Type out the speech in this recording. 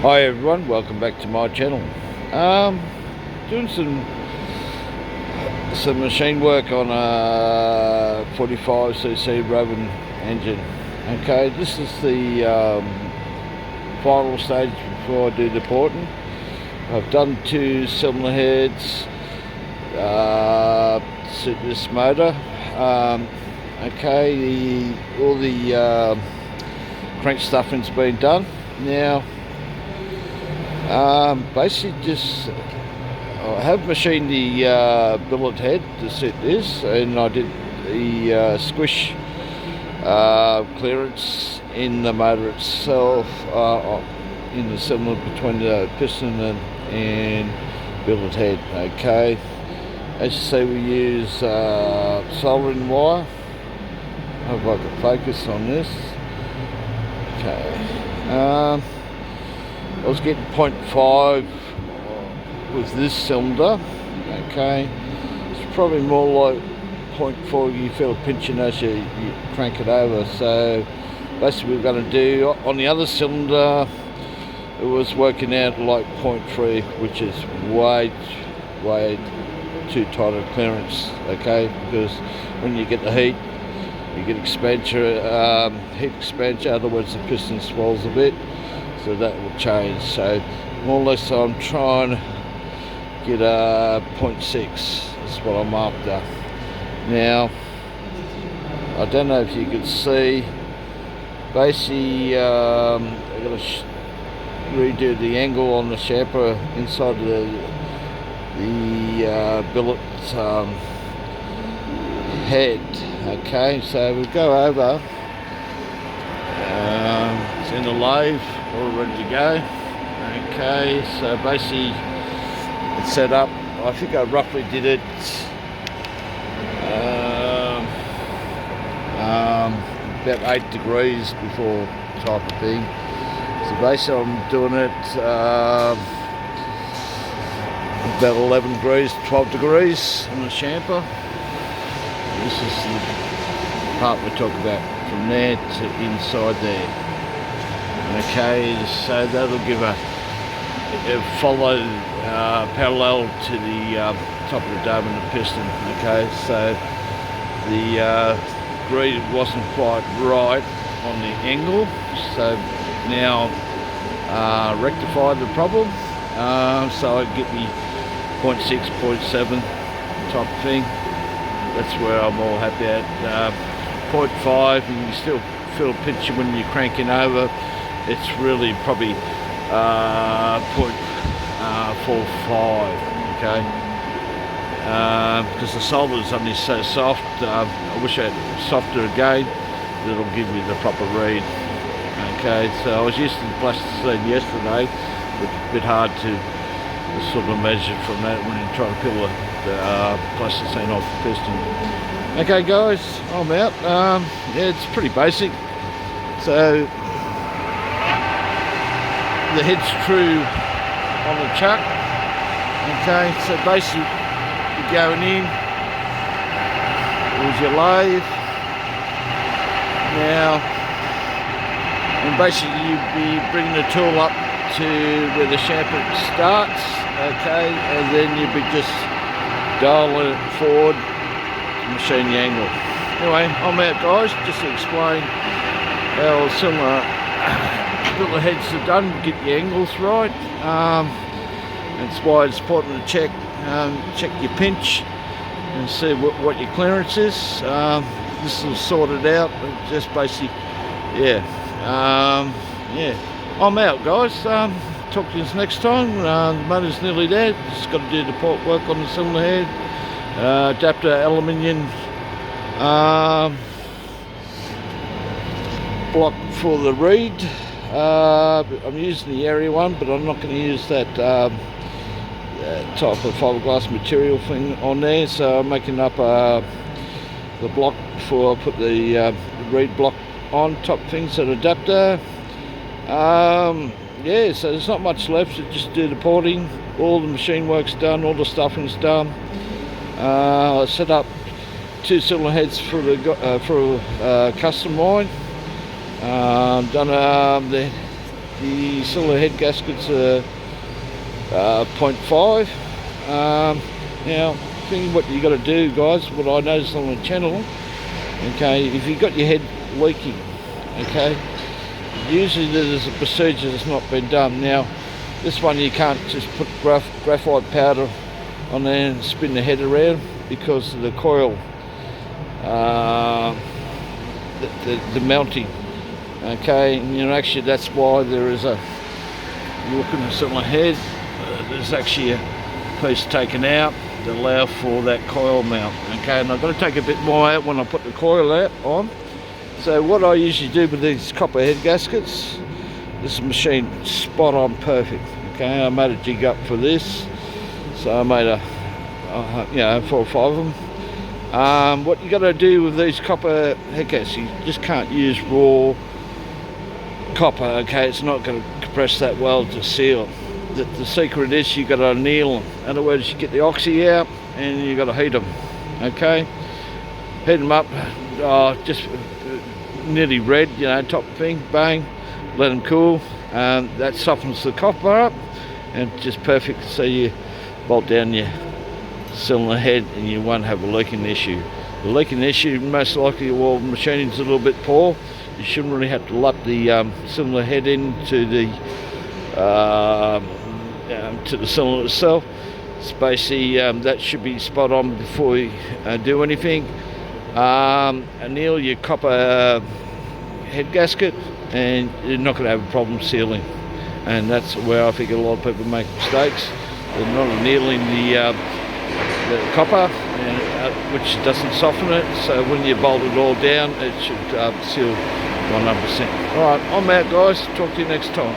Hi everyone, welcome back to my channel. Doing some machine work on a 45cc Rovan engine. Okay, this is the final stage before I do the porting. I've done 2 cylinder heads to this motor. Okay, all the crank stuffing's been done. Now basically just I have machined the billet head to suit this, and I did the squish clearance in the motor itself, in the cylinder between the piston and billet head. Okay, as you see, we use soldering wire. I hope I can focus on this. Okay, I was getting 0.5 with this cylinder. Okay, it's probably more like 0.4. You feel pinching as you crank it over. So basically we're going to do on the other cylinder, it was working out like 0.3, which is way too tight a clearance. Okay, because when you get the heat, you get expansion, heat expansion, otherwise the piston swells a bit, so that will change. So more or less I'm trying to get a 0.6, that's what I'm after. Now, I don't know if you can see, basically I'm going to redo the angle on the chamfer inside the billet head. Okay, so we go over, it's in the lathe, all ready to go. Okay, so basically it's set up. I think I roughly did it about 8 degrees before, type of thing. So basically I'm doing it about 11 degrees, 12 degrees on the chamfer. This is the part we talk about, from there to inside there. Okay, so that'll give a follow parallel to the top of the dome and the piston. Okay, so the greed wasn't quite right on the angle, so now rectified the problem. So I get me 0.6, 0.7 type of thing. That's where I'm all happy at. 0.5, and you still feel pinching when you're cranking over. It's really probably 0.45, okay? Because the solder is only so soft. I wish I had softer again, that'll give you the proper read. Okay, so I was using plasticine yesterday, but it's a bit hard to sort of measure from that when you try to peel the plasticine off the piston. Okay guys, I'm out. Yeah, it's pretty basic. So the head's true on the chuck. Okay, so basically you're going in, there's your lathe. Now, and basically you'd be bringing the tool up to where the chamfer starts, okay, and then you'd be just dialing it forward to machine the angle. Anyway, I'm out guys, just to explain how similar billet heads are done, get your angles right. That's why it's important to check your pinch and see what your clearance is. This will sort it out, just basically, yeah. Yeah, I'm out guys. Talk to you next time. The motor's nearly there, just got to do the port work on the cylinder head. Adapter aluminium block for the reed. I'm using the area one, but I'm not going to use that type of fiberglass material thing on there, so I'm making up the block before I put the reed block on top things, an adapter. Yeah, so there's not much left, so just do the porting. All the machine work's done, all the stuffing's done. I set up 2 cylinder heads for the custom line. Done the The cylinder head gaskets are 0.5. Now, what you got to do, guys, what I noticed on the channel, okay, if you've got your head leaking, okay, usually there's a procedure that's not been done. Now, this one you can't just put graphite powder on there and spin the head around because of the coil, the mounting, okay, and actually that's why there is a, you look in the cylinder head, there's actually a piece taken out to allow for that coil mount, okay, and I've got to take a bit more out when I put the coil out on. So what I usually do with these copper head gaskets, this machine spot on perfect, okay, I made a jig up for this, so I made 4 or 5 of them. What you got to do with these copper head gaskets, you just can't use raw copper, okay, it's not going to compress that well to seal. The secret is you got to anneal them. In other words, you get the oxy out and you got to heat them, okay, heat them up, just nearly red, top thing, bang, let them cool, that softens the copper up and just perfect, so you bolt down your cylinder head and you won't have a leaking issue. The leaking issue, most likely, well, the machining's a little bit poor, you shouldn't really have to lap the cylinder head into the cylinder itself. It's basically, that should be spot on before you do anything. Anneal your copper head gasket and you're not going to have a problem sealing, and that's where I think a lot of people make mistakes. They're not annealing the copper, which doesn't soften it, so when you bolt it all down it should seal 100%. Alright, I'm out, guys, talk to you next time.